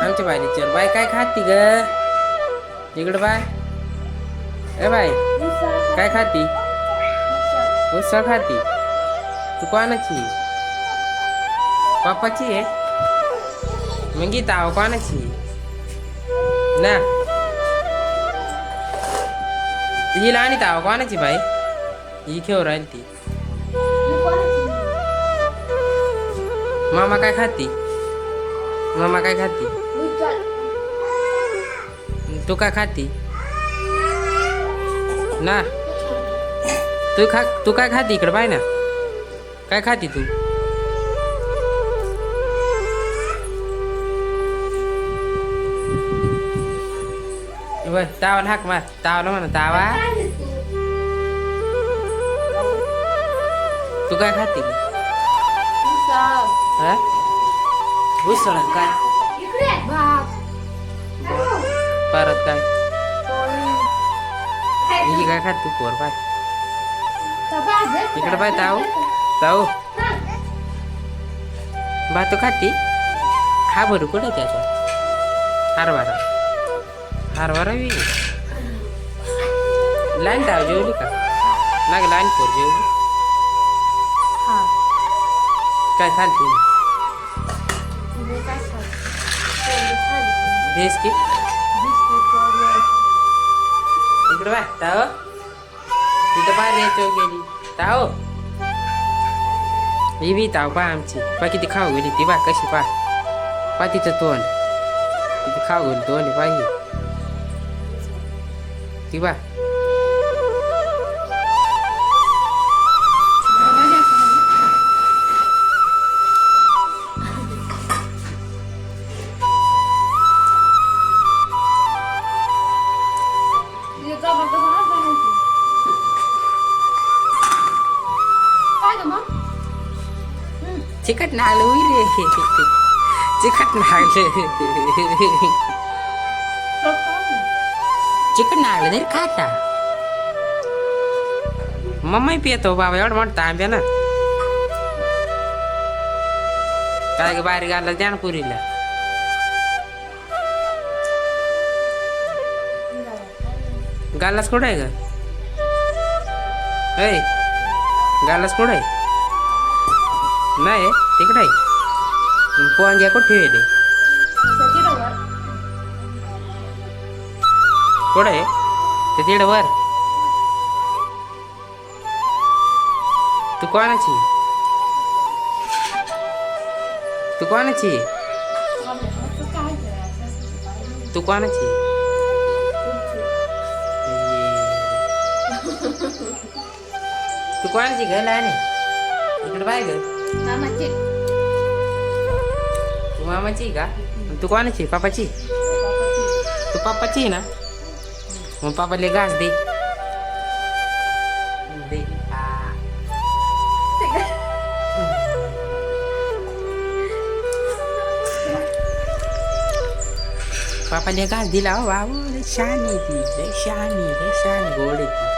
आमच्या बायलीच्यावर बाय काय खाती ग इकडं बाय ए बाय काय खाती उसळ खाती तू कोणाची पप्पाची आहे मग गीता आहो कोणाची ना हिला आणि ताव कोणाची बाई ही खेळ राहील ती मामा काय खाती मामा काय खाती तू काय खाती ना तू काय खाती इकडे बाय ना काय खाती तू तावाला हाक मार तावाला म्हणा तावा तू काय खाती उसळ काय परत काय ही काय खात तू पोर बाय इकडे बाय ताऊ ताऊ भातू खाती हा भरू कुठे त्याच्या हरभरा लाईन ताव जेवली का ना ग लाईन पोर जेवली काय खालती बिस्किट इकडे बाय ताव तिथं बाहेर यायचो गेली ताव ही बी ताव पा आमची पा किती खाऊ गेली ती बा कशी पा तिचं तोंड किती खाऊ गेली तोंड पाहिजे ती बा चिकट नागलं रे चिकट नागलं चिकट नागलं तरी खाता मम्मी पितो बाबा एवढं म्हणता आंब्या ना काय ग बाहेर घालला द्या ना पुरीला गालास कुठं आहे ग गालास कुठं आहे नाही तिकडे आहे पोंग्या कुठे ठेवले कुठं आहे ते तिकडे वर तू कोणाची तू कोणाची तू कोणाची तू कोणाची घे लहान इकडे बाय ग तू मामाची का तू कोणाची पापाची तू पापाची ना मग पापाले घास दे पापाले घास दिला हो बाबू शानी ती शानी गोड ती